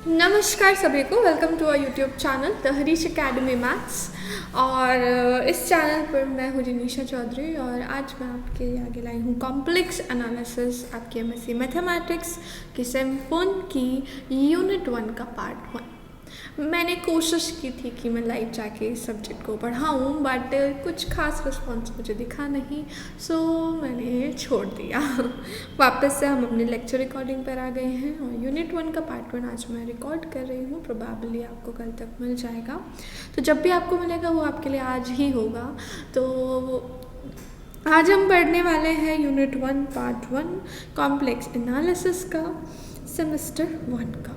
नमस्कार सभी को, welcome to our YouTube channel the Harish academy maths. और इस चैनल पर मैं हूँ जिनीशा चौधरी और आज मैं आपके आगे लाई हूँ कॉम्प्लेक्स एनालिसिस आपकी एमएससी मैथमेटिक्स की सेम 1 की यूनिट 1 का पार्ट 1। मैंने कोशिश की थी कि मैं लाइव जाके इस सब्जेक्ट को पढ़ाऊँ, बट कुछ खास रिस्पॉन्स मुझे दिखा नहीं, सो मैंने छोड़ दिया। वापस से हम अपने लेक्चर रिकॉर्डिंग पर आ गए हैं और यूनिट 1 का पार्ट 1 आज मैं रिकॉर्ड कर रही हूँ। प्रोबेबली आपको कल तक मिल जाएगा, तो जब भी आपको मिलेगा वो आपके लिए आज ही होगा। तो आज हम पढ़ने वाले हैं यूनिट 1 पार्ट 1 कॉम्प्लेक्स एनालिसिस का सेमेस्टर 1 का।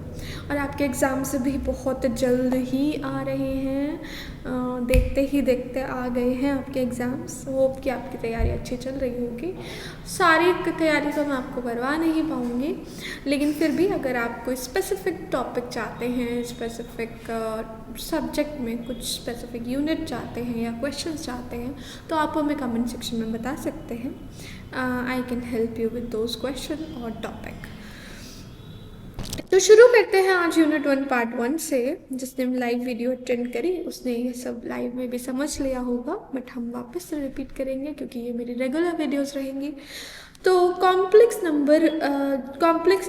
और आपके एग्ज़ाम से भी बहुत जल्द ही आ रहे हैं, देखते ही देखते आ गए हैं आपके एग्ज़ाम्स। होप कि आपकी तैयारी अच्छी चल रही होगी। सारी तैयारी तो मैं आपको करवा नहीं पाऊँगी, लेकिन फिर भी अगर आप कोई स्पेसिफिक टॉपिक चाहते हैं, स्पेसिफिक सब्जेक्ट में कुछ स्पेसिफिक यूनिट चाहते हैं या क्वेश्चंस चाहते हैं, तो आप हमें कमेंट सेक्शन में बता सकते हैं। I can help you with those question और टॉपिक। तो शुरू करते हैं आज यूनिट 1 पार्ट 1 से। जिसने लाइव वीडियो अटेंड करी उसने ये सब लाइव में भी समझ लिया होगा, बट हम वापस से रिपीट करेंगे क्योंकि ये मेरी रेगुलर वीडियोस रहेंगी। तो कॉम्प्लेक्स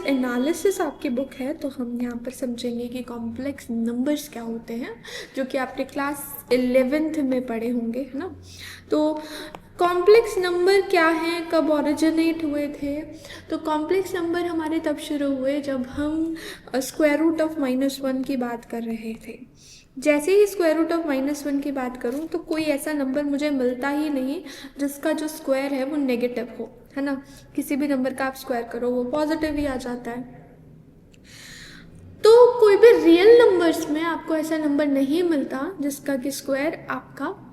एनालिसिस आपकी बुक है, तो हम यहाँ पर समझेंगे कि कॉम्प्लेक्स नंबर्स क्या होते हैं, जो कि आपने क्लास 11th में पढ़े होंगे, है ना। तो कॉम्प्लेक्स नंबर क्या हैं, कब ओरिजिनेट हुए थे? तो कॉम्प्लेक्स नंबर हमारे तब शुरू हुए जब हम स्क्वायर रूट ऑफ -1 की बात कर रहे थे। जैसे ही स्क्वायर रूट ऑफ -1 की बात करूँ तो कोई ऐसा नंबर मुझे मिलता ही नहीं जिसका जो स्क्वायर है वो नेगेटिव हो, है ना। किसी भी नंबर का आप स्क्वायर करो वो पॉजिटिव ही आ जाता है। तो कोई भी रियल नंबर्स में आपको ऐसा नंबर नहीं मिलता जिसका कि स्क्वायर आपका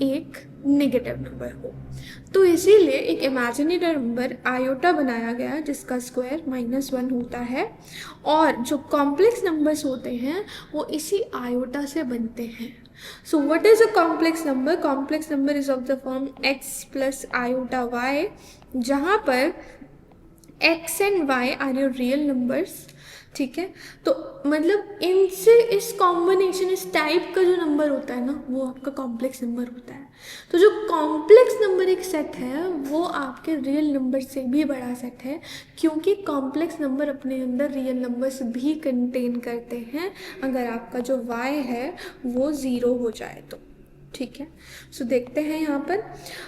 एक नेगेटिव नंबर हो। तो इसीलिए एक इमेजिनरी नंबर आयोटा बनाया गया जिसका स्क्वायर -1 होता है, और जो कॉम्प्लेक्स नंबर्स होते हैं वो इसी आयोटा से बनते हैं। So what is a complex number? Complex number is of the form x plus iota y, जहाँ पर x and y are your real numbers. ठीक है, तो मतलब इनसे इस कॉम्बिनेशन, इस टाइप का जो नंबर होता है ना, वो आपका कॉम्प्लेक्स नंबर होता है। तो जो कॉम्प्लेक्स नंबर एक सेट है वो आपके रियल नंबर से भी बड़ा सेट है, क्योंकि कॉम्प्लेक्स नंबर अपने अंदर रियल नंबर्स भी कंटेन करते हैं अगर आपका जो y है वो 0 हो जाए तो। ठीक है, सो देखते हैं यहाँ पर।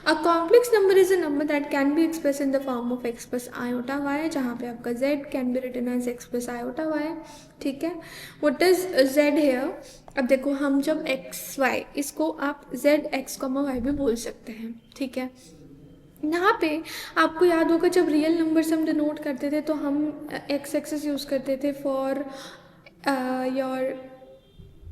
A complex number is a number that can be express in the form of x plus iota y, जहाँ पे आपका z can be written as x plus iota y। ठीक है, व्हाट इज z हेयर? अब देखो, हम जब x y, इसको आप z x, y भी बोल सकते हैं। ठीक है, यहाँ पे आपको याद होगा जब रियल नंबर्स हम डिनोट करते थे तो हम x एक्सेस यूज़ करते थे फॉर योर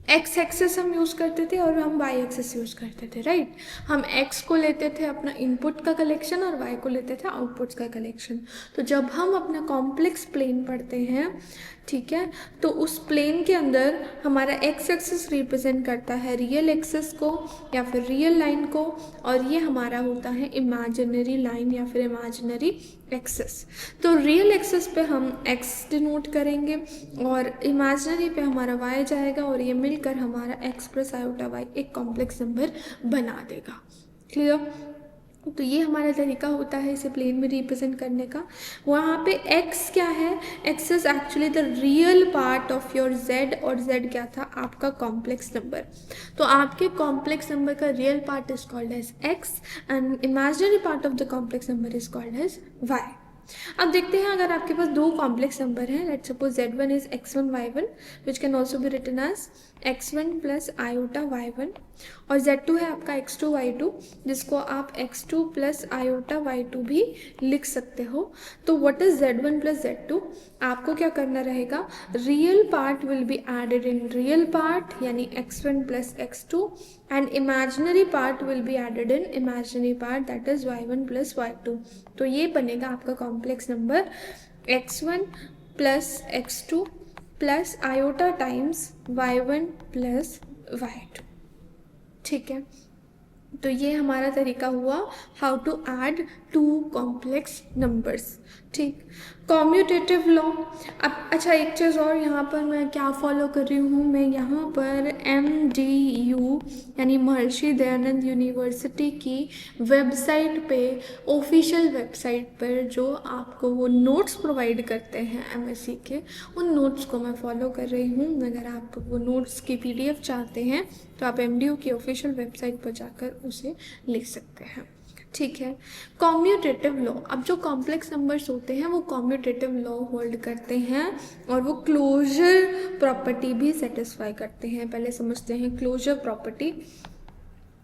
एक्स एक्सेस हम यूज़ करते थे और हम वाई एक्सेस यूज़ करते थे, राइट। हम एक्स को लेते थे अपना इनपुट का कलेक्शन और वाई को लेते थे आउटपुट्स का कलेक्शन। तो जब हम अपना कॉम्प्लेक्स प्लेन पढ़ते हैं, ठीक है, तो उस प्लेन के अंदर हमारा एक्स एक्सेस रिप्रेजेंट करता है रियल एक्सेस को या फिर रियल लाइन को, और ये हमारा होता है इमेजिनरी लाइन या फिर इमेजिनरी एक्सेस। तो रियल एक्सेस पे हम x डिनोट करेंगे और इमेजिनरी पे हमारा y जाएगा, और ये मिलकर हमारा x प्लस आयोटा y एक कॉम्प्लेक्स नंबर बना देगा। क्लियर? तो ये हमारा तरीका होता है इसे प्लेन में रिप्रेजेंट करने का। वहाँ पे x क्या है? x is actually the real part of your z, और z क्या था? आपका कॉम्प्लेक्स नंबर। तो आपके कॉम्प्लेक्स नंबर का real part is called as x and imaginary part of the complex number is called as y। अब देखते हैं, अगर आपके पास दो कॉम्प्लेक्स नंबर हैं, let's suppose z1 is x1 y1 which can also be written as x1 plus iota y1, और z2 है आपका x2 y2 जिसको आप x2 प्लस आयोटा y2 भी लिख सकते हो। तो what is z1 plus z2? आपको क्या करना रहेगा? Real part will be added in real part यानी x1 plus x2, and imaginary part will be added in imaginary part that is y1 plus y2। तो ये बनेगा आपका complex number x1 plus x2 plus iota times y1 plus y2। ठीक है, तो ये हमारा तरीका हुआ how to add two complex numbers. ठीक। Commutative law. अब अच्छा एक चीज़ और, यहाँ पर मैं क्या फॉलो कर रही हूँ, मैं यहाँ पर MDU यानी महर्षि दयानंद यूनिवर्सिटी की वेबसाइट पे, ऑफिशियल वेबसाइट पर जो आपको वो नोट्स प्रोवाइड करते हैं MSc के, उन नोट्स को मैं फॉलो कर रही हूँ। अगर आप वो नोट्स की PDF चाहते हैं तो आप MDU की ऑफिशियल वेबसाइट पर जाकर उसे ले सकते हैं। ठीक है। कॉम्यूटेटिव लॉ, अब जो कॉम्प्लेक्स नंबर्स होते हैं वो कॉम्यूटेटिव लॉ होल्ड करते हैं और वो क्लोजर प्रॉपर्टी भी सेटिस्फाई करते हैं। पहले समझते हैं क्लोजर प्रॉपर्टी।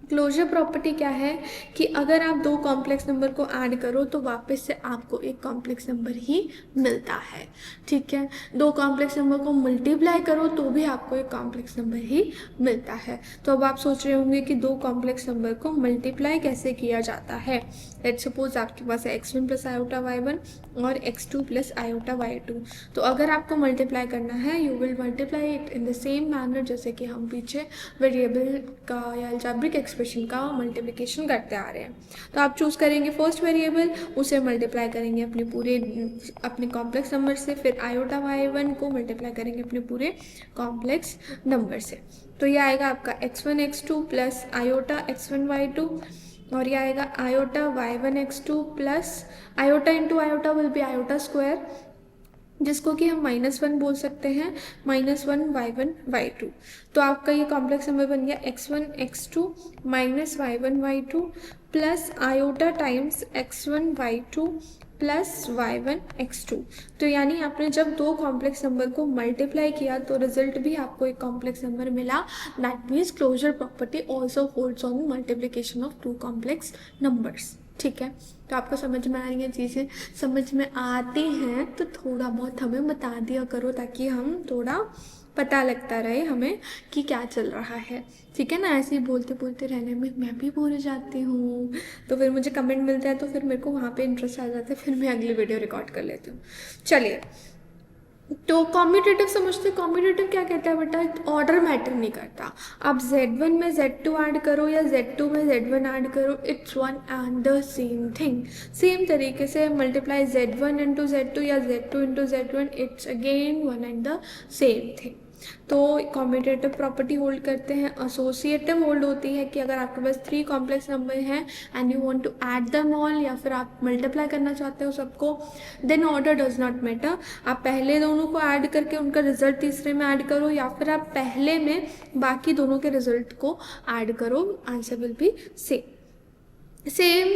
क्लोजर प्रॉपर्टी क्या है कि अगर आप दो कॉम्प्लेक्स नंबर को ऐड करो तो वापस से आपको एक कॉम्प्लेक्स नंबर ही मिलता है। ठीक है। दो कॉम्प्लेक्स नंबर को मल्टीप्लाई करो तो भी आपको एक कॉम्प्लेक्स नंबर ही मिलता है। तो अब आप सोच रहे होंगे कि दो कॉम्प्लेक्स नंबर को मल्टीप्लाई कैसे किया जाता है। लेट्स सपोज आपके पास है x1 + i y1 और x2 + i y2। तो अगर आपको मल्टीप्लाई करना है, you will multiply it in the same manner जैसे कि हम पीछे वेरिएबल का या अलजेब्रिक एक्सप्रेशन का मल्टीप्लिकेशन करते आ रहे हैं। तो आप चूज़ करेंगे फर्स्ट वेरिएबल, उसे मल्टीप्लाई करेंगे अपने कॉम्प्लेक्स नंबर से, फिर i y1 को मल्टीप्लाई करेंगे अपने पूरे कॉम्प्लेक्स नंबर से। तो ये आएगा आपका x1 x2 + i x1 y2, और ये आएगा i y1 x2 plus i into i will be i², जिसको कि हम -1 बोल सकते हैं, -1 y1 y2। तो आपका ये कॉम्प्लेक्स नंबर बन गया x1 x2 minus y1 y2 plus iota times x1 y2 plus y1 x2। तो यानी आपने जब दो कॉम्प्लेक्स नंबर को मल्टीप्लाई किया तो रिजल्ट भी आपको एक कॉम्प्लेक्स नंबर मिला। That means closure property also holds on multiplication of two complex numbers. ठीक है। तो आपको समझ में आ रही हैं चीज़ें, समझ में आती हैं तो थोड़ा बहुत हमें बता दिया करो ताकि हम थोड़ा पता लगता रहे हमें कि क्या चल रहा है। ठीक है ना, ऐसे ही बोलते बोलते रहने में मैं भी भूल जाती हूँ, तो फिर मुझे कमेंट मिलता है तो फिर मेरे को वहाँ पे इंटरेस्ट आ जाता है, फिर मैं अगली वीडियो रिकॉर्ड कर लेती हूँ। चलिए, तो कॉम्यूटेटिव समझते, कॉम्यूटेटिव क्या कहता है बेटा, ऑर्डर मैटर नहीं करता। आप Z1 में Z2 ऐड करो या Z2 में Z1 ऐड करो, it's one and the same thing. Same तरीके से मल्टीप्लाई Z1 इंटू Z2 या Z2 into Z1, it's again one and the same thing. तो कॉम्यूटेटिव प्रॉपर्टी होल्ड करते हैं। एसोसिएटिव होल्ड होती है कि अगर आपके पास 3 कॉम्प्लेक्स नंबर हैं and you want to add them all, या फिर आप मल्टीप्लाई करना चाहते हो सबको, then order does not matter. आप पहले दोनों को ऐड करके उनका रिजल्ट तीसरे में ऐड करो, या फिर आप पहले में बाकी दोनों के रिजल्ट को ऐड करो, answer will be same. Same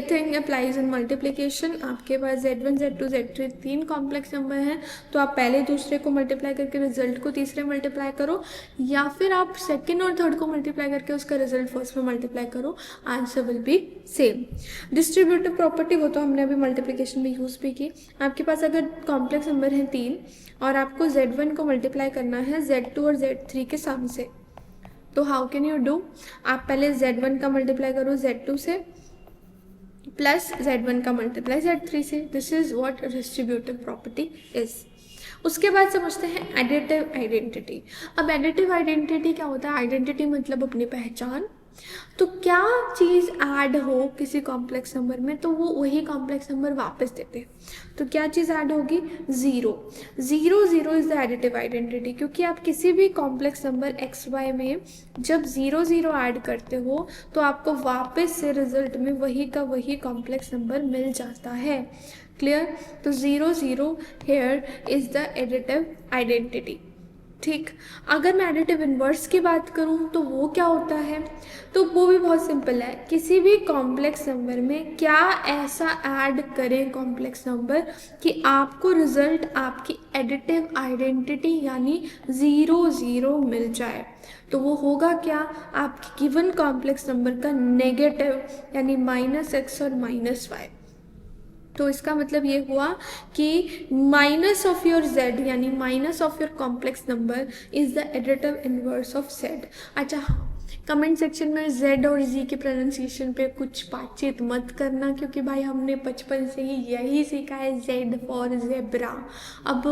thing applies in multiplication. आपके पास Z1 Z2 Z3 3 complex number हैं, तो आप पहले दूसरे को मल्टीप्लाई करके रिजल्ट को तीसरे मल्टीप्लाई करो, या फिर आप सेकंड और थर्ड को मल्टीप्लाई करके उसका रिजल्ट फर्स्ट में मल्टीप्लाई करो, answer will be same. Distributive property वो तो हमने अभी मल्टीप्लिकेशन में यूज़ भी की। आपके पास अगर कॉम्प्लेक्स नंबर हैं 3 और आपको Z1 को मल्टीप्लाई करना है Z2 और Z3 के सम से, तो हाउ कैन यू डू, आप पहले Z1 का मल्टीप्लाई करो Z2 से प्लस Z1 का मल्टीप्लाई Z3 से। This is what distributive property is. उसके बाद समझते हैं एडिटिव आइडेंटिटी। अब एडिटिव आइडेंटिटी क्या होता है, आइडेंटिटी मतलब अपनी पहचान। तो क्या चीज़ ऐड हो किसी कॉम्प्लेक्स नंबर में तो वो वही कॉम्प्लेक्स नंबर वापस देते हैं। तो क्या चीज़ ऐड होगी, 0 0 0 इज़ द एडिटिव आइडेंटिटी, क्योंकि आप किसी भी कॉम्प्लेक्स नंबर XY में जब 0 0 ऐड करते हो तो आपको वापस से रिजल्ट में वही का वही कॉम्प्लेक्स नंबर मिल जाता है। क्लियर। तो 0 0 here is the additive identity. ठीक। अगर मैं एडिटिव इन्वर्स की बात करूं तो वो क्या होता है, तो वो भी बहुत सिंपल है। किसी भी कॉम्प्लेक्स नंबर में क्या ऐसा ऐड करें कॉम्प्लेक्स नंबर कि आपको रिजल्ट आपकी एडिटिव आइडेंटिटी यानी 0 0 मिल जाए। तो वो होगा क्या, आपकी गिवन कॉम्प्लेक्स नंबर का नेगेटिव यानी -x और -y। तो इसका मतलब ये हुआ कि माइनस ऑफ योर z यानी minus of your complex number is the additive inverse of z। अच्छा हाँ, कमेंट सेक्शन में z और z के प्रोनाउंसिएशन पे कुछ बातचीत मत करना, क्योंकि भाई हमने बचपन से ही यही सीखा है, z फॉर ज़ेब्रा। अब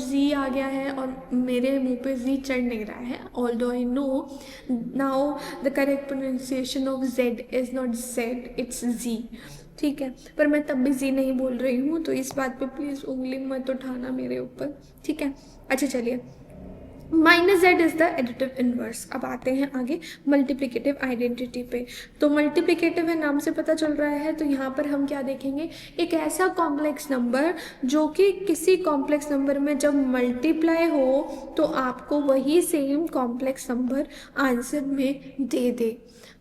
z आ गया है और मेरे मुंह पे z चढ़ नहीं रहा है, although I know now the correct pronunciation of z is not z, it's z। ठीक है, पर मैं तब भी जी नहीं बोल रही हूँ, तो इस बात पे प्लीज़ उंगली मत उठाना मेरे ऊपर, ठीक है। अच्छा चलिए, minus Z is the additive inverse. अब आते हैं आगे मल्टीप्लिकेटिव आइडेंटिटी पे। तो मल्टीप्लिकेटिव है, नाम से पता चल रहा है, तो यहाँ पर हम क्या देखेंगे, एक ऐसा कॉम्प्लेक्स नंबर जो कि किसी कॉम्प्लेक्स नंबर में जब मल्टीप्लाई हो तो आपको वही सेम कॉम्प्लेक्स नंबर आंसर में दे दे।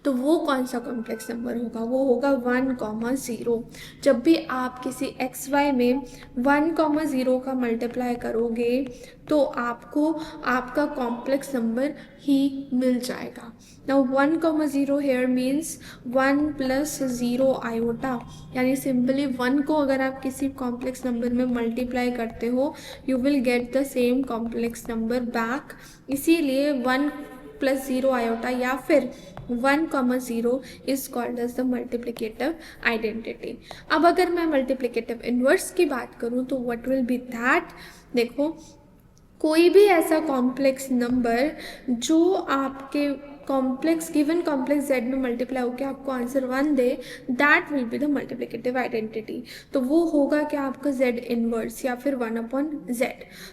तो वो कौन सा कॉम्प्लेक्स नंबर होगा, वो होगा 1,0। जब भी आप किसी एक्स वाई में 1,0 का मल्टीप्लाई करोगे तो आपको आपका कॉम्प्लेक्स नंबर ही मिल जाएगा। नाउ 1,0 हेयर मीन्स 1 + 0 आयोटा, यानी सिंपली 1 को अगर आप किसी कॉम्प्लेक्स नंबर में मल्टीप्लाई करते हो you will get the same complex number back. इसीलिए 1 + 0 आयोटा या फिर 1,0 is called as the multiplicative identity. अब अगर मैं मल्टीप्लिकेटिव इनवर्स की बात करूँ तो व्हाट विल बी दैट, देखो कोई भी ऐसा कॉम्प्लेक्स नंबर जो आपके कॉम्प्लेक्स गिवन कॉम्प्लेक्स जेड में मल्टीप्लाई होकर आपको answer 1 they, that will be the multiplicative identity. तो वो होगा क्या, आपका जेड इनवर्स या फिर 1/z।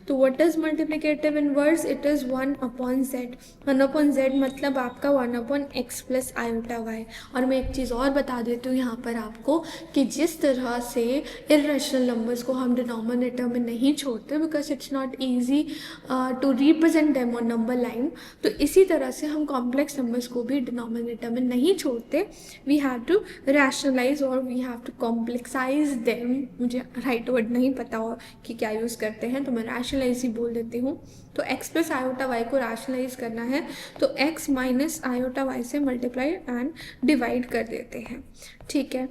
तो what is multiplicative inverse, it is 1/z। 1/z मतलब आपका 1/x + i/y। और मैं एक चीज़ और बता देती हूँ यहाँ पर आपको कि जिस तरह से इरेशनल नंबर्स को हम डिनोमिनेटर में नहीं छोड़ते because it's not easy to represent them on number line, तो इसी तरह से हम कॉम्प्लेक्स नंबर्स को भी डिनोमिनेटर में नहीं छोड़ते। वी हैव टू रैशनलाइज और वी हैव टू कॉम्प्लेक्साइज देम। मुझे राइट वर्ड नहीं पता और कि क्या यूज़ करते हैं, तो मैं रैशनलाइज ही बोल देती हूँ। तो x + i/y को रैशनलाइज करना है तो x - i/y से मल्टीप्लाई एंड डिवाइड कर देते हैं, ठीक है।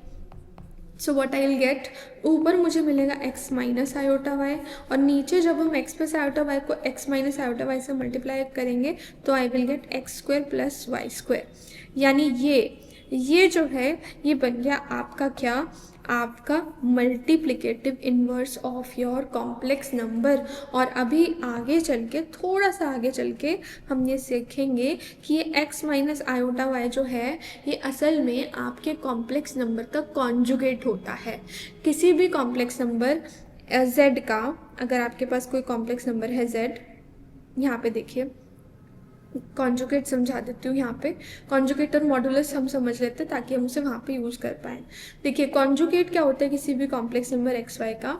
So what I will get, ऊपर मुझे मिलेगा x - i/y और नीचे जब हम x + i/y को x - i/y से मल्टीप्लाई करेंगे तो I will get x² + y²। यानी ये जो है ये बन गया आपका क्या, आपका multiplicative inverse of your complex number. और अभी आगे चल के, थोड़ा सा आगे चल के हम ये सीखेंगे कि ये x - i/y जो है ये असल में आपके कॉम्प्लेक्स नंबर का कॉन्जुगेट होता है। किसी भी कॉम्प्लेक्स नंबर z का, अगर आपके पास कोई कॉम्प्लेक्स नंबर है z, यहाँ पे देखिए कॉन्जुगेट समझा देती हूँ। यहाँ पे कॉन्जुगेट और मॉडुलस हम समझ लेते हैं ताकि हम उसे वहाँ पे यूज़ कर पाएँ। देखिए कॉन्जुगेट क्या होता है, किसी भी कॉम्प्लेक्स नंबर एक्स वाई का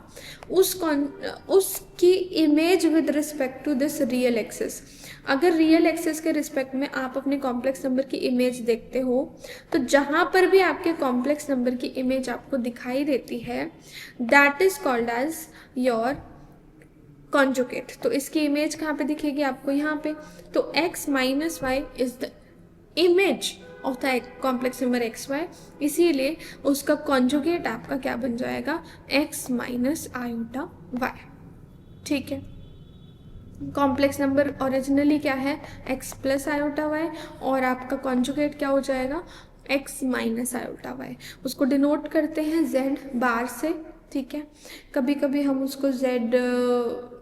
उसकी image with respect to this real axis. अगर रियल एक्सिस के रिस्पेक्ट में आप अपने कॉम्प्लेक्स नंबर की इमेज देखते हो तो जहाँ पर भी आपके कॉम्प्लेक्स नंबर की इमेज आपको दिखाई देती है that is called as your conjugate. तो इसकी इमेज कहाँ पे दिखेगी आपको, यहाँ पे। तो x - y is the image of the complex number x y, इसीलिए उसका कॉन्जुगेट आपका क्या बन जाएगा, x - i/y, ठीक है। कॉम्प्लेक्स नंबर ओरिजिनली क्या है, x + i/y और आपका कॉन्जुगेट क्या हो जाएगा, x - i/y। उसको डिनोट करते हैं z बार से, ठीक है। कभी कभी हम उसको z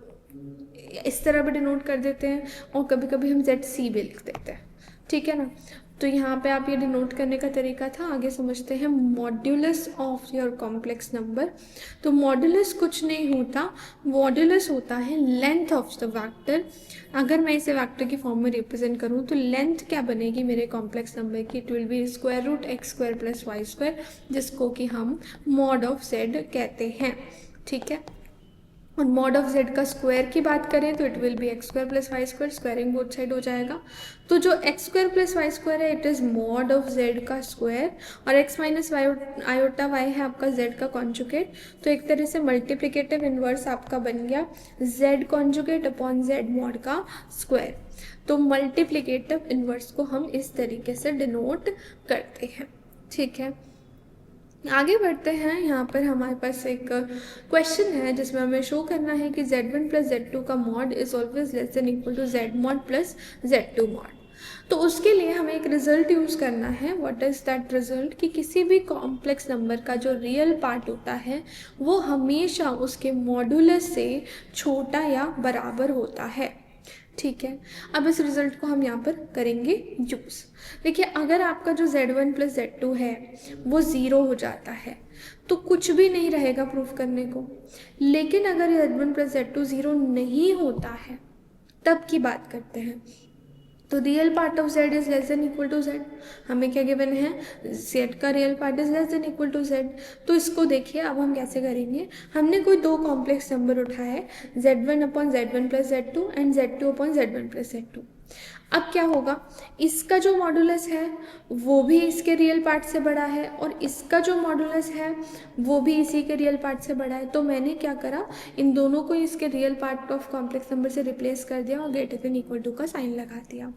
इस तरह भी डिनोट कर देते हैं और कभी कभी हम ZC भी लिख देते हैं, ठीक है ना। तो यहाँ पे आप ये डिनोट करने का तरीका था। आगे समझते हैं modulus of your complex number. तो मॉड्यूलस कुछ नहीं होता, मॉड्यूलस होता है लेंथ ऑफ द वेक्टर। अगर मैं इसे वेक्टर की फॉर्म में रिप्रेजेंट करूँ तो लेंथ क्या बनेगी मेरे कॉम्प्लेक्स नंबर की, it will B √x² + y², जिसको कि हम मॉड ऑफ z कहते हैं, ठीक है। और मॉड ऑफ z का स्क्वायर की बात करें तो it will B x² + y², squaring both side हो जाएगा। तो जो x² + y² है it is mod of z का स्क्वायर और x - i/y है आपका z का कॉन्जुगेट। तो एक तरह से मल्टीप्लिकेटिव इन्वर्स आपका बन गया z conjugate upon z mod का स्क्वायर। तो मल्टीप्लिकेटिव इन्वर्स को हम इस तरीके से डिनोट करते हैं, ठीक है। आगे बढ़ते हैं। यहाँ पर हमारे पास एक क्वेश्चन है जिसमें हमें शो करना है कि z1 + z2 का mod is always less than equal to z mod + z2 mod. तो उसके लिए हमें एक रिजल्ट यूज़ करना है। व्हाट इज़ दैट रिजल्ट, कि किसी भी कॉम्प्लेक्स नंबर का जो रियल पार्ट होता है वो हमेशा उसके मॉडुलस से छोटा या बराबर होता है, ठीक है। अब इस रिजल्ट को हम यहाँ पर करेंगे यूज़। देखिए अगर आपका जो z1 + z2 है वो 0 हो जाता है तो कुछ भी नहीं रहेगा प्रूफ करने को। लेकिन अगर z1 प्लस z2 0 नहीं होता है तब की बात करते हैं। तो real part of z is less than equal to z, हमें क्या गिवन है, z का real part is less than equal to z। तो इसको देखिए अब हम कैसे करेंगे, हमने कोई दो कॉम्प्लेक्स नंबर उठाया है, z1 upon z1 plus z2 and z2 upon z1 plus z2। अब क्या होगा, इसका जो मॉडुलस है वो भी इसके रियल पार्ट से बड़ा है और इसका जो मॉडुलस है वो भी इसी के रियल पार्ट से बड़ा है। तो मैंने क्या करा, इन दोनों को इसके real part of complex number से रिप्लेस कर दिया और ग्रेटर देन इक्वल टू का साइन लगा दिया।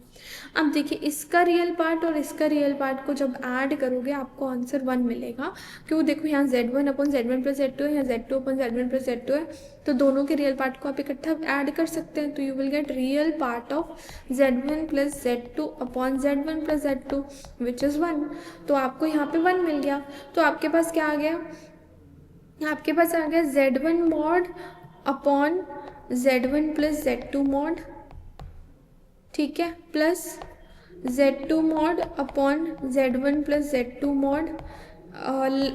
अब देखिए इसका रियल पार्ट और इसका रियल पार्ट को जब ऐड करोगे आपको आंसर 1 मिलेगा। क्यों, देखो यहाँ z1 upon z1 plus z2 है, यहाँ z2 upon z1 plus z2 है, तो दोनों के रियल पार्ट को आप इकट्ठा ऐड कर सकते हैं। तो you will get real part of z1 plus z2 upon z1 plus z2 which is 1। तो आपको यहाँ पे 1 मिल गया। तो आपके पास क्या आ गया, आपके पास आ गया z1 mod upon z1 plus z2 mod, ठीक है, plus z2 mod upon z1 plus z2 mod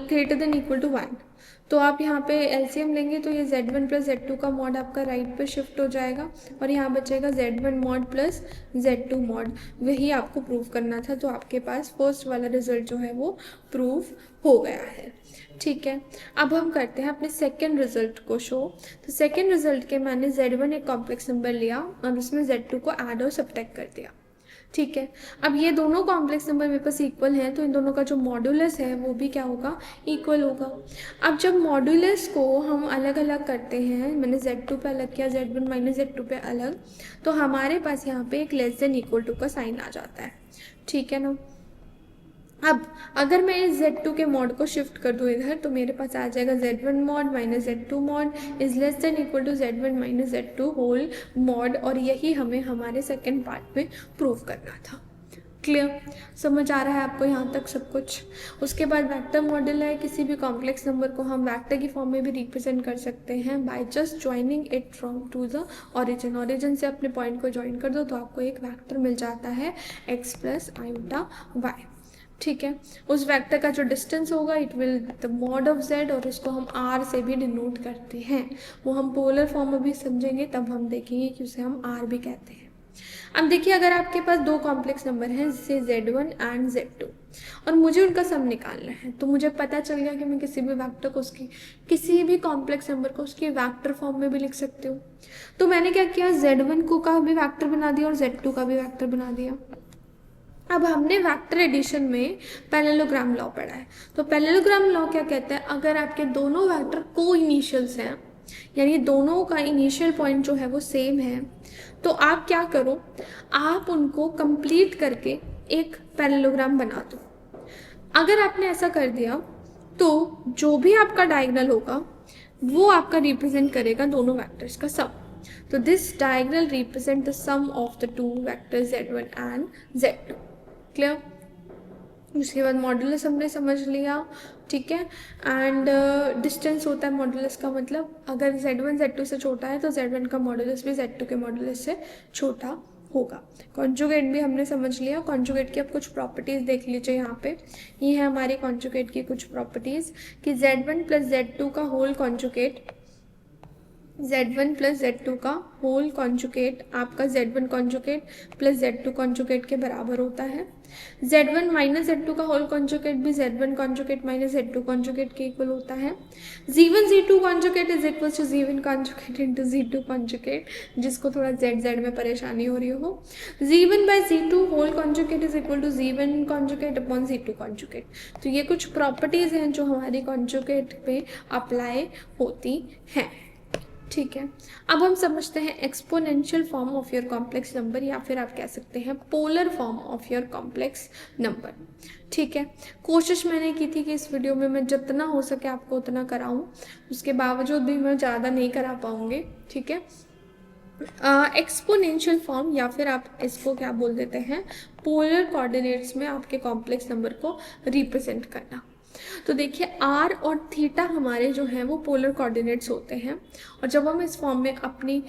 greater than equal to 1। तो आप यहाँ पे एलसीएम लेंगे तो ये z1 प्लस z2 का मॉड आपका राइट पे शिफ्ट हो जाएगा और यहाँ बचेगा z1 mod plus z2 mod. वही आपको प्रूव करना था, तो आपके पास फर्स्ट वाला रिजल्ट जो है वो प्रूव हो गया है। ठीक है, अब हम करते हैं अपने सेकेंड रिजल्ट को शो। तो सेकेंड रिजल्ट के मैंने z1 एक कॉम्प्लेक्स नंबर लिया और उसमें z2 को ऐड और सब्ट्रैक्ट कर दिया। ठीक है, अब ये दोनों कॉम्प्लेक्स नंबर मेरे पास इक्वल हैं, तो इन दोनों का जो मॉडुलस है वो भी क्या होगा, इक्वल होगा। अब जब मॉडुलस को हम अलग अलग करते हैं, मैंने z2 पे अलग किया, z1 माइनस z2 पे अलग, तो हमारे पास यहाँ पे एक लेस देन इक्वल टू का साइन आ जाता है। ठीक है ना। अब अगर मैं इस z2 के मॉड को शिफ्ट कर दूँ इधर, तो मेरे पास आ जाएगा z1 mod minus z2 mod is less than equal to z1 minus z2 whole mod, और यही हमें हमारे सेकेंड पार्ट में प्रूव करना था। क्लियर, समझ आ रहा है आपको यहाँ तक सब कुछ। उसके बाद वेक्टर मॉडल है, किसी भी कॉम्प्लेक्स नंबर को हम वेक्टर की फॉर्म में भी रिप्रेजेंट कर सकते हैं by just joining it from to the origin. Origin से अपने पॉइंट को ज्वाइन कर दो तो आपको एक वेक्टर मिल जाता है x प्लस आयोटा y। ठीक है, उस वेक्टर का जो डिस्टेंस होगा it will the mod of z, और इसको हम r से भी डिनोट करते हैं। वो हम पोलर फॉर्म में भी समझेंगे, तब हम देखेंगे कि उसे हम r भी कहते हैं। अब देखिए अगर आपके पास दो कॉम्प्लेक्स नंबर हैं जैसे z1 एंड z2 और मुझे उनका सम निकालना है, तो मुझे पता चल गया कि मैं किसी भी वेक्टर को उसकी किसी भी कॉम्प्लेक्स नंबर को उसकी वेक्टर फॉर्म में भी लिख सकती हूँ। तो मैंने क्या किया, z1 को का भी वेक्टर बना दिया और z2 का भी वेक्टर बना दिया। अब हमने वेक्टर एडिशन में पैरेललोग्राम लॉ पढ़ा है। तो पैरेललोग्राम लॉ क्या कहता है, अगर आपके दोनों वेक्टर को इनिशियल्स हैं, यानी दोनों का इनिशियल पॉइंट जो है वो सेम है, तो आप क्या करो, आप उनको कंप्लीट करके एक पैरेललोग्राम बना दो। अगर आपने ऐसा कर दिया तो जो भी आपका डायगोनल होगा वो आपका रिप्रेजेंट करेगा दोनों वेक्टर्स का सम। तो this diagonal represent the sum of the two vectors z1 and z2। Clear, उसके बाद मॉडुलस हमने समझ लिया। ठीक है, एंड डिस्टेंस होता है मॉडुलस का, मतलब अगर z1 z2 से छोटा है तो z1 का मॉडुलस भी z2 के मॉडुलस से छोटा होगा। कॉन्जुगेट भी हमने समझ लिया। कॉन्जुगेट की अब कुछ प्रॉपर्टीज़ देख लीजिए। यहाँ पे ये है हमारी कॉन्जुगेट की कुछ प्रॉपर्टीज़ कि z1 प्लस z2 का whole conjugate, z1 plus z2 का होल कॉन्जुगेट आपका z1 conjugate plus z2 conjugate के बराबर होता है। z1 माइनस z2 का होल कॉन्जुगेट भी z1 conjugate minus z2 conjugate के इक्वल होता है। z1 z2 conjugate is equal to z1 conjugate into z2 conjugate, जिसको थोड़ा z में परेशानी हो रही हो। z1 by z2 whole conjugate is equal to z1 conjugate upon z2 conjugate. तो ये कुछ प्रॉपर्टीज़ हैं जो हमारी कॉन्जुगेट पे अप्लाई होती हैं। ठीक है, अब हम समझते हैं exponential form of your complex number, या फिर आप कह सकते हैं polar form of your complex number. ठीक है, कोशिश मैंने की थी कि इस वीडियो में मैं जितना हो सके आपको उतना कराऊं, उसके बावजूद भी मैं ज़्यादा नहीं करा पाऊंगी। ठीक है, एक्सपोनेंशियल फॉर्म, या फिर आप इसको क्या बोल देते हैं, पोलर कोऑर्डिनेट्स में आपके कॉम्प्लेक्स नंबर को रिप्रेजेंट करना। तो देखिए r और थीटा हमारे जो हैं वो पोलर कोऑर्डिनेट्स होते हैं, और जब हम इस फॉर्म में अपनी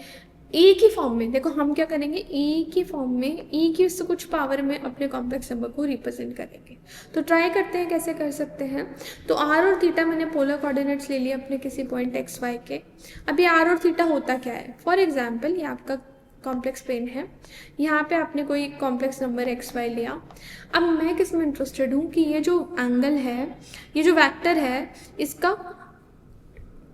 ई की फॉर्म में, देखो हम क्या करेंगे, ई की फॉर्म में, ई की उससे कुछ पावर में अपने कॉम्प्लेक्स नंबर को रिप्रेजेंट करेंगे। तो ट्राई करते हैं कैसे कर सकते हैं। तो आर और थीटा मैंने पोलर कोऑर्डिनेट्स ले लिए अपने किसी पॉइंट एक्स वाई के। अभी आर और थीटा होता क्या है, फॉर एग्जाम्पल ये आपका कॉम्प्लेक्स प्लेन है, यहाँ पे आपने कोई कॉम्प्लेक्स नंबर एक्स वाई लिया। अब मैं किस में इंटरेस्टेड हूँ कि ये जो एंगल है, ये जो वेक्टर है, इसका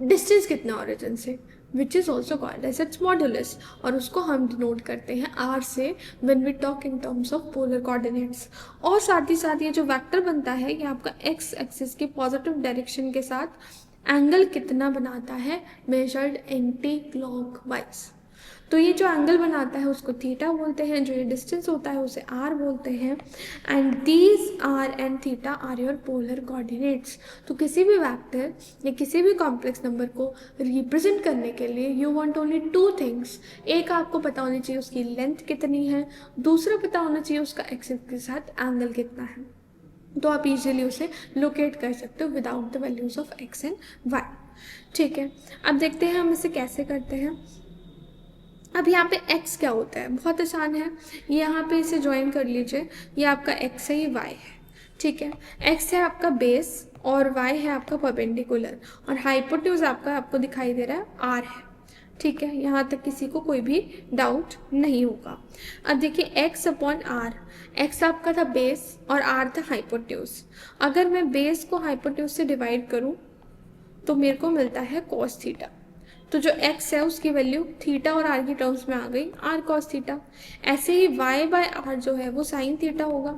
डिस्टेंस कितना ओरिजिन से, which is also called as its modulus, और उसको हम डिनोट करते हैं आर से when we talk in terms of polar coordinates. और साथ ही साथ ये जो वेक्टर बनता है ये आपका एक्स एक्सिस के पॉजिटिव डायरेक्शन के साथ एंगल कितना बनाता है मेजर्ड एंटी क्लॉकवाइज। तो ये जो एंगल बनाता है उसको थीटा बोलते हैं, जो ये डिस्टेंस होता है उसे आर बोलते हैं। And these r and theta are your polar coordinates. तो किसी भी वेक्टर या किसी भी कॉम्प्लेक्स नंबर को रिप्रेजेंट करने के लिए you want only two things. एक आपको पता होनी चाहिए उसकी लेंथ कितनी है, दूसरा पता होना चाहिए उसका एक्सिस के साथ एंगल कितना है। तो आप इजीली उसे लोकेट कर सकते हो without the values of x and y. ठीक है, अब देखते हैं हम इसे कैसे करते हैं। अब यहाँ पे x क्या होता है, बहुत आसान है, ये यहाँ पे इसे ज्वाइन कर लीजिए, ये आपका x है, ये y है। ठीक है, x है आपका बेस और y है आपका परपेंडिकुलर, और हाइपोटेन्यूज आपका आपको दिखाई दे रहा है r है। ठीक है, यहाँ तक किसी को कोई भी डाउट नहीं होगा। अब देखिए x अपॉन r, x आपका था बेस और r था हाइपोटेन्यूज। अगर मैं बेस को हाइपोटेन्यूज से डिवाइड करूँ तो मेरे को मिलता है cos थीटा। तो जो x है उसकी वैल्यू थीटा और r की टर्म्स में आ गई r cos थीटा। ऐसे ही y बाय r जो है वो साइन थीटा होगा,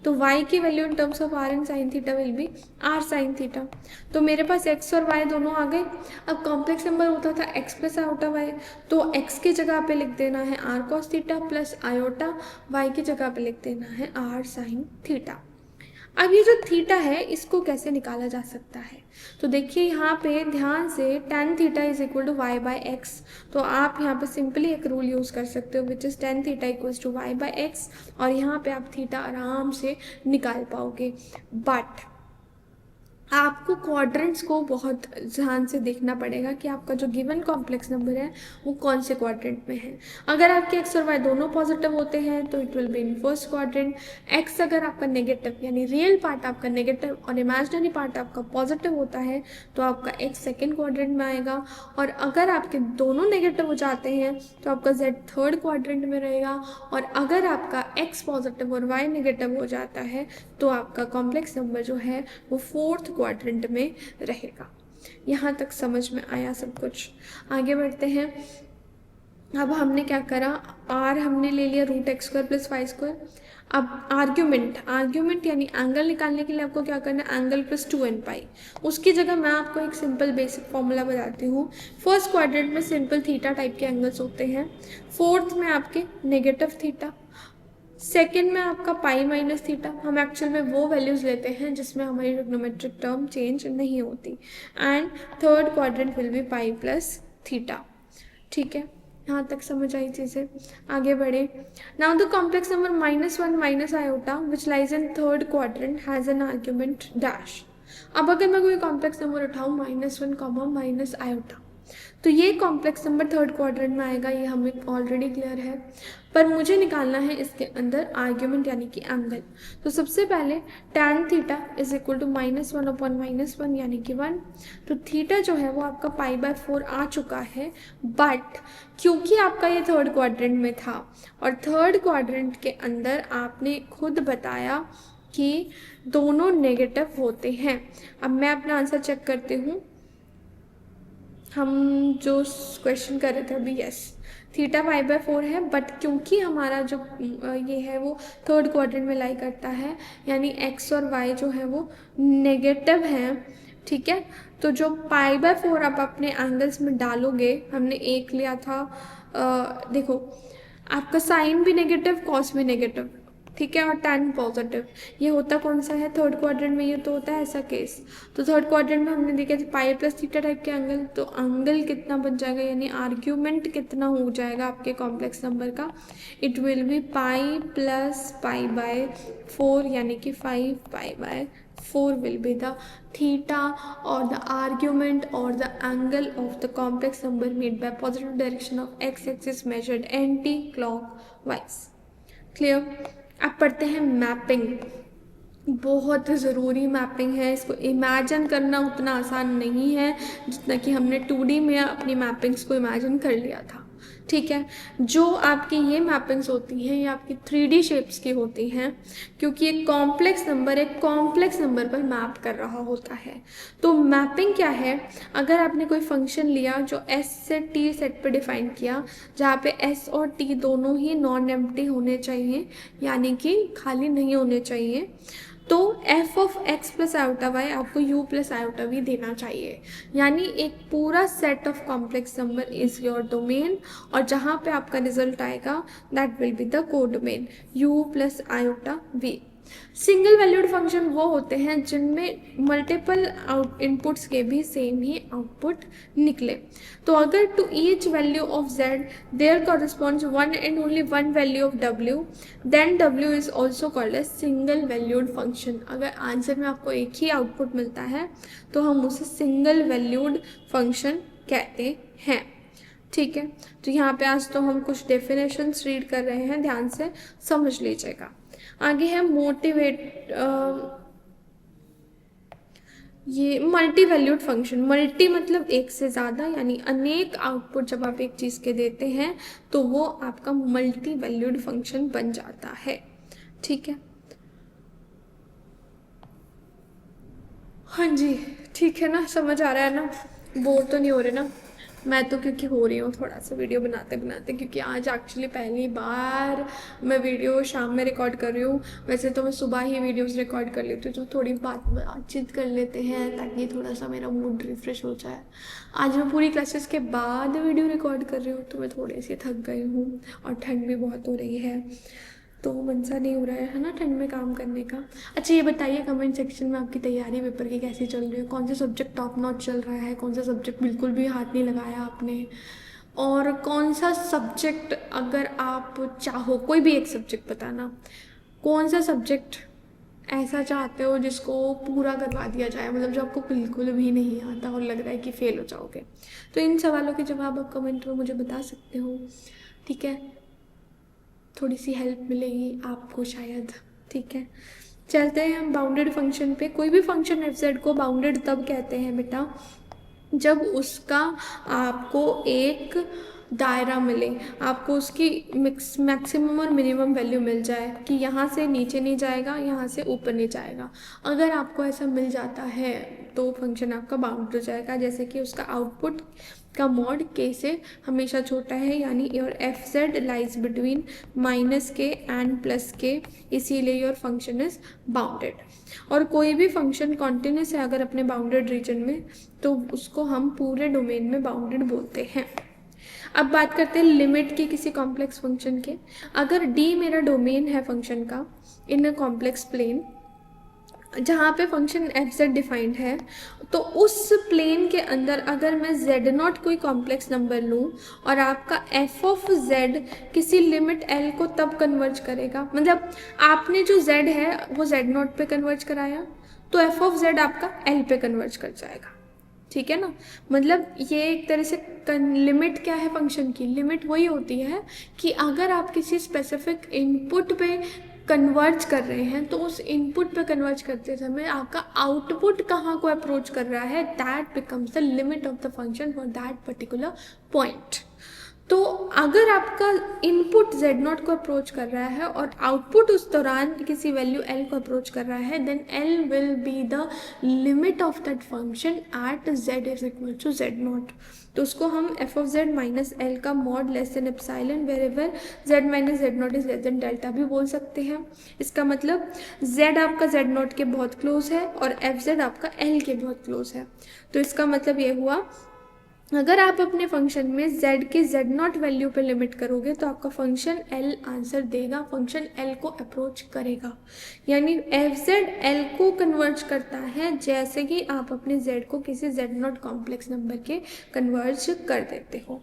तो y की value in terms of r and sine theta will be r sine theta. तो मेरे पास x और y दोनों आ गए। अब कॉम्प्लेक्स नंबर होता था x प्लस आयोटा y, तो x की जगह पे लिख देना है r cos theta plus iota, y की जगह पे लिख देना है r साइन थीटा। अब ये जो थीटा है इसको कैसे निकाला जा सकता है, तो देखिए यहाँ पे ध्यान से tan theta is equal to y by x. तो आप यहाँ पे सिंपली एक रूल यूज़ कर सकते हो which is tan theta equals to y by x, और यहाँ पे आप थीटा आराम से निकाल पाओगे। बट आपको क्वाड्रेंट्स को बहुत ध्यान से देखना पड़ेगा कि आपका जो गिवन कॉम्प्लेक्स नंबर है वो कौन से क्वाड्रेंट में है। अगर आपके एक्स और वाई दोनों पॉजिटिव होते हैं तो it will be in first quadrant. X अगर आपका नेगेटिव यानी रियल पार्ट आपका नेगेटिव और इमेजिनरी पार्ट आपका पॉजिटिव होता है तो आपका एक्स सेकेंड क्वाड्रेंट में आएगा, और अगर आपके दोनों नेगेटिव हो जाते हैं तो आपका जेड थर्ड क्वाड्रेंट में रहेगा, और अगर आपका एक्स पॉजिटिव और वाई नेगेटिव हो जाता है तो आपका कॉम्प्लेक्स नंबर जो है वो फोर्थ क्वाड्रेंट में रहेगा। यहाँ तक समझ में आया सब कुछ, आगे बढ़ते हैं। अब हमने क्या करा, r हमने ले लिया root x square plus y square. अब आर्ग्यूमेंट यानी एंगल निकालने के लिए आपको क्या करना है, एंगल प्लस 2n पाई। उसकी जगह मैं आपको एक सिंपल बेसिक फॉर्मूला बताती हूँ। फर्स्ट क्वाड्रेंट में सिंपल थीटा टाइप के एंगल्स होते हैं, फोर्थ में आपके नेगेटिव थीटा, सेकेंड में आपका पाई माइनस थीटा। हम एक्चुअल में वो वैल्यूज़ लेते हैं जिसमें हमारी ट्रिग्नोमेट्रिक टर्म चेंज नहीं होती, and third quadrant will be pi plus theta. ठीक है, यहाँ तक समझ आई चीज़ें, आगे बढ़े। Now the complex number -1 minus iota which lies in third quadrant has an argument dash. अब अगर मैं कोई कॉम्प्लेक्स नंबर उठाऊँ -1 माइनस आयोटा, तो ये कॉम्प्लेक्स नंबर थर्ड क्वाड्रेंट में आएगा, ये हमें ऑलरेडी क्लियर है। पर मुझे निकालना है इसके अंदर आर्ग्यूमेंट यानी कि एंगल। तो सबसे पहले tan theta is equal to -1 upon -1 यानी कि 1। तो थीटा जो है वो आपका π/4 आ चुका है, बट क्योंकि आपका ये थर्ड क्वाड्रेंट में था और थर्ड क्वाड्रेंट के अंदर आपने खुद बताया कि दोनों नेगेटिव होते हैं। अब मैं अपना आंसर चेक करती हूँ, हम जो क्वेश्चन कर रहे थे अभी, यस थीटा π/4 है, बट क्योंकि हमारा जो ये है वो थर्ड क्वाड्रेंट में लाई करता है, यानी x और y जो है वो नेगेटिव हैं। ठीक है, तो जो π/4 आप अपने एंगल्स में डालोगे, हमने एक लिया था, देखो आपका साइन भी नेगेटिव कॉस भी नेगेटिव, ठीक है, और tan पॉजिटिव। ये होता कौन सा है, थर्ड क्वाड्रेंट में ये तो होता है ऐसा केस। तो थर्ड क्वाड्रेंट में हमने देखा था पाई प्लस थीटा टाइप के एंगल, तो एंगल कितना बन जाएगा यानी आर्ग्यूमेंट कितना हो जाएगा आपके कॉम्प्लेक्स नंबर का, it will be pi plus π/4 यानी कि 5 π/4। 4 will be the theta or the argument or the angle of the complex number made by positive direction of x-axis measured anti-clockwise. Clear? अब पढ़ते हैं मैपिंग। बहुत ज़रूरी mapping है, इसको इमेजिन करना उतना आसान नहीं है जितना कि हमने 2D में अपनी मैपिंग्स को इमेजिन कर लिया था। ठीक है, जो आपकी ये मैपिंग्स होती हैं ये आपकी 3D शेप्स की होती हैं, क्योंकि एक कॉम्प्लेक्स नंबर पर मैप कर रहा होता है। तो मैपिंग क्या है? अगर आपने कोई फंक्शन लिया जो s से t सेट पे डिफाइन किया, जहाँ पे s और t दोनों ही नॉन एम्प्टी होने चाहिए, यानी कि खाली नहीं होने चाहिए, तो f of x plus iota y आपको u प्लस आयोटा v देना चाहिए। यानी एक पूरा set of complex number is your domain, और जहाँ पे आपका रिजल्ट आएगा that will be the codomain u plus iota v। Single valued function वो होते हैं जिनमें मल्टीपल इनपुट्स के भी सेम ही आउटपुट निकले। तो अगर to each value of z there corresponds one and only one value of w, then w is also called as single valued function. अगर आंसर में आपको एक ही आउटपुट मिलता है तो हम उसे सिंगल वैल्यूड फंक्शन कहते हैं। ठीक है, तो यहाँ पे आज तो हम कुछ डेफिनेशंस रीड कर रहे हैं, ध्यान से समझ लीजिएगा। आगे है ये मल्टी वैल्यूड फंक्शन। मल्टी मतलब एक से ज़्यादा, यानी अनेक आउटपुट जब आप एक चीज़ के देते हैं तो वो आपका मल्टी वैल्यूड फंक्शन बन जाता है। ठीक है, हाँ जी, ठीक है ना, समझ आ रहा है ना, बोर तो नहीं हो रहे ना? मैं तो क्योंकि हो रही हूँ थोड़ा सा वीडियो बनाते बनाते, क्योंकि आज एक्चुअली पहली बार मैं वीडियो शाम में रिकॉर्ड कर रही हूँ। वैसे तो मैं सुबह ही वीडियोस रिकॉर्ड कर लेती हूँ, जो थोड़ी बातचीत कर लेते हैं ताकि थोड़ा सा मेरा मूड रिफ्रेश हो जाए। आज मैं पूरी क्लासेस के बाद वीडियो रिकॉर्ड कर रही हूँ, तो मैं थोड़ी सी थक गई हूँ और ठंड भी बहुत हो रही है, तो मन सा नहीं हो रहा है ना ठंड में काम करने का। अच्छा, ये बताइए कमेंट सेक्शन में आपकी तैयारी पेपर की कैसी चल रही है? कौन सा सब्जेक्ट टॉप नॉच चल रहा है? कौन सा सब्जेक्ट बिल्कुल भी हाथ नहीं लगाया आपने? और कौन सा सब्जेक्ट, अगर आप चाहो कोई भी एक सब्जेक्ट बताना, कौन सा सब्जेक्ट ऐसा चाहते हो जिसको पूरा करवा दिया जाए, मतलब जो आपको बिल्कुल भी नहीं आता और लग रहा है कि फेल हो जाओगे? तो इन सवालों के जवाब आप कमेंट में मुझे बता सकते हो। ठीक है, थोड़ी सी हेल्प मिलेगी आपको शायद। ठीक है, चलते हैं हम बाउंडेड फंक्शन पे। कोई भी फंक्शन एफ जेड को बाउंडेड तब कहते हैं बेटा जब उसका आपको एक दायरा मिले, आपको उसकी मैक्सिमम और मिनिमम वैल्यू मिल जाए कि यहाँ से नीचे नहीं जाएगा, यहाँ से ऊपर नहीं जाएगा। अगर आपको ऐसा मिल जाता है तो फंक्शन आपका बाउंड हो जाएगा। जैसे कि उसका आउटपुट का मॉड k से हमेशा छोटा है, यानी your F Z lies between -k and +k, इसीलिए योर फंक्शन इज बाउंडेड। और कोई भी फंक्शन कॉन्टिन्यूस है अगर अपने बाउंडेड रीजन में, तो उसको हम पूरे डोमेन में बाउंडेड बोलते हैं। अब बात करते हैं लिमिट की किसी कॉम्प्लेक्स फंक्शन के। अगर d मेरा डोमेन है फंक्शन का इन अ कॉम्प्लेक्स प्लेन, जहाँ पे फंक्शन एफ जेड डिफाइंड है, तो उस प्लेन के अंदर अगर मैं जेड नॉट कोई कॉम्प्लेक्स नंबर लूँ और आपका एफ ऑफ जेड किसी लिमिट एल को तब कन्वर्ज करेगा, मतलब आपने जो जेड है वो जेड नॉट पे कन्वर्ज कराया, तो एफ ऑफ जेड आपका एल पे कन्वर्ज कर जाएगा। ठीक है ना, मतलब ये एक तरह से लिमिट क्या है फंक्शन की? लिमिट वही होती है कि अगर आप किसी स्पेसिफिक इनपुट पे कन्वर्ज कर रहे हैं, तो उस इनपुट पे कन्वर्ज करते समय आपका आउटपुट कहाँ को अप्रोच कर रहा है, that becomes the limit of the function for that particular point. तो अगर आपका इनपुट जेड नॉट को अप्रोच कर रहा है और आउटपुट उस दौरान किसी वैल्यू एल को अप्रोच कर रहा है, then L will be the limit of that function at Z is equal to Z nought. तो उसको हम F of Z minus L का mod less than epsilon wherever Z minus Z nought is less than delta भी बोल सकते हैं। इसका मतलब जेड आपका जेड नॉट के बहुत क्लोज है और एफ जेड आपका एल के बहुत क्लोज है। तो इसका मतलब ये हुआ अगर आप अपने फंक्शन में z के z0 वैल्यू पे लिमिट करोगे तो आपका फंक्शन l आंसर देगा, फंक्शन l को अप्रोच करेगा। यानी f z l को कन्वर्ज करता है जैसे कि आप अपने z को किसी z0 कॉम्प्लेक्स नंबर के कन्वर्ज कर देते हो।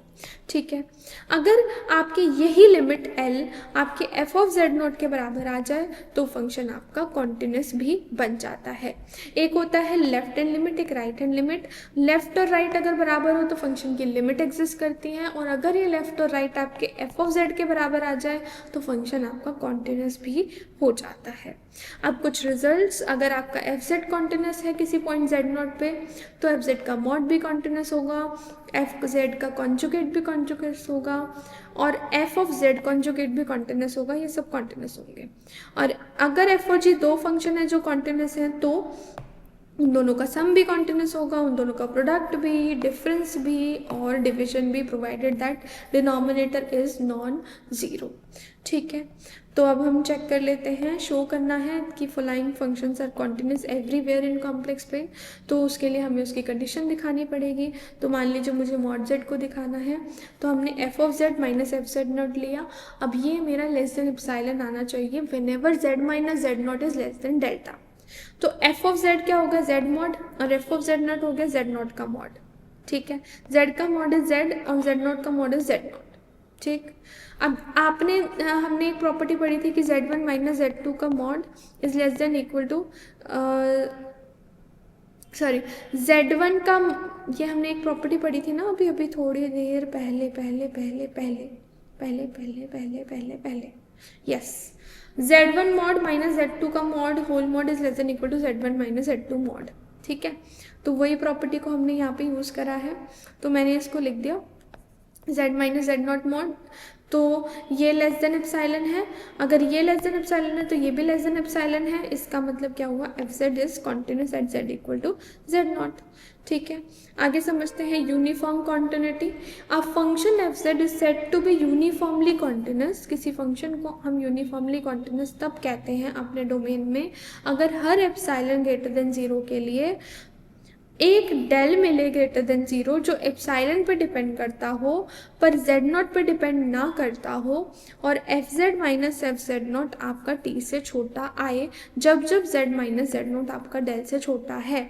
ठीक है, अगर आपकी यही लिमिट l आपके f ऑफ z0 के बराबर आ जाए तो फंक्शन आपका कॉन्टिन्यूस भी बन जाता है। एक होता है लेफ्ट हैंड लिमिट, एक राइट हैंड लिमिट। लेफ्ट और राइट अगर बराबर हो तो फंक्शन की लिमिट एग्जिस्ट करती है, और अगर ये लेफ्ट और राइट आपके f ऑफ z के बराबर आ जाए तो फंक्शन आपका कॉन्टिन्यूस भी हो जाता है। अब कुछ रिजल्ट्स, अगर आपका एफ जेड कॉन्टिन्यूस है किसी पॉइंट z0 पे तो एफ जेड का मॉड भी कॉन्टिन्यूस होगा, एफ जेड का कॉन्जुगेट भी कॉन्टिन्यूस होगा, और एफ ऑफ जेड कॉन्जुगेट भी कॉन्टिन्यूस होगा। ये सब कॉन्टिन्यूस होंगे। और अगर एफ और जी दो फंक्शन है जो कॉन्टिन्यूस हैं तो उन दोनों का सम भी कॉन्टिन्यूस होगा, उन दोनों का प्रोडक्ट भी, डिफरेंस भी और डिविजन भी, provided that denominator is non zero. ठीक है, तो अब हम चेक कर लेते हैं, शो करना है कि following functions are continuous everywhere in complex plane. तो उसके लिए हमें उसकी कंडीशन दिखानी पड़ेगी। तो मान लीजिए मुझे मॉड जेड को दिखाना है, तो हमने F of Z minus F Z not लिया। अब ये मेरा लेस देन एप्सिलॉन आना चाहिए whenever Z minus Z nought is less than delta. तो एफ ऑफ जेड क्या होगा, जेड मॉड, और एफ ऑफ जेड नॉट हो गया जेड नॉट का मॉड। ठीक है, जेड का मॉड इज जेड और जेड नॉट का मॉड इज जेड नॉट। ठीक, अब हमने एक प्रॉपर्टी पढ़ी थी कि z1 माइनस z2 का mod is less than equal to z1 का, ये हमने एक प्रॉपर्टी पढ़ी थी ना अभी थोड़ी देर पहले। Yes, z1 mod minus z2 का mod whole mod is less than equal to z1 minus z2 mod. ठीक है, तो वही प्रॉपर्टी को हमने यहाँ पे यूज़ करा है, तो मैंने इसको लिख दिया z minus Z not mod. तो ये लेस देन एप्सिलॉन है, अगर ये लेस देन एप्सिलॉन है तो ये भी लेस देन एप्सिलॉन है। इसका मतलब क्या हुआ, f z is continuous at z equal to Z naught. ठीक है, आगे समझते हैं uniform continuity. A function f z is said to be uniformly continuous. किसी फंक्शन को हम यूनिफॉर्मली कॉन्टिन्यूस तब कहते हैं अपने डोमेन में अगर हर एप्सिलॉन ग्रेटर देन 0 के लिए एक डेल मिले ग्रेटर देन 0 जो एप्सिलॉन पे डिपेंड करता हो पर जेड नॉट पे डिपेंड ना करता हो, और F Z minus F Z not आपका टी से छोटा आए जब जेड माइनस जेड नॉट आपका डेल से छोटा है।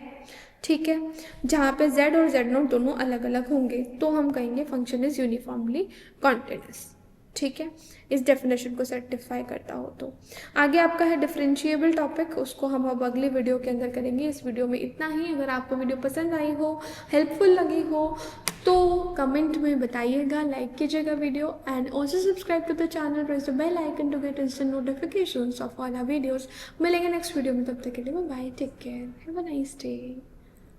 ठीक है, जहाँ पे जेड और जेड नॉट दोनों अलग अलग होंगे तो हम कहेंगे फंक्शन इज यूनिफॉर्मली कॉन्टिन्यूस। ठीक है, इस डेफिनेशन को सेटिस्फाई करता हो तो। आगे आपका है डिफरेंशिएबल टॉपिक, उसको हम अब अगली वीडियो के अंदर करेंगे। इस वीडियो में इतना ही। अगर आपको वीडियो पसंद आई हो, हेल्पफुल लगी हो तो कमेंट में बताइएगा, लाइक कीजिएगा video, and also subscribe to the channel, press the bell icon to get instant notifications of all our videos. मिलेंगे नेक्स्ट वीडियो में, तब तक के लिए bye, take care, have a nice day.